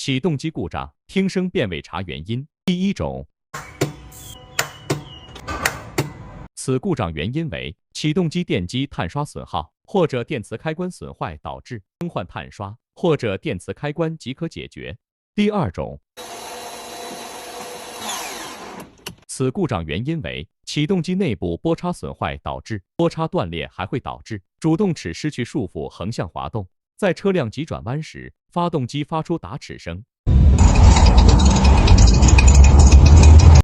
启动机故障，听声辨位查原因。第一种，此故障原因为启动机电机碳刷损耗，或者电磁开关损坏导致，更换碳刷或者电磁开关即可解决。第二种，此故障原因为启动机内部波叉损坏导致，波叉断裂还会导致主动齿失去束缚，横向滑动。在车辆急转弯时，发动机发出打齿声，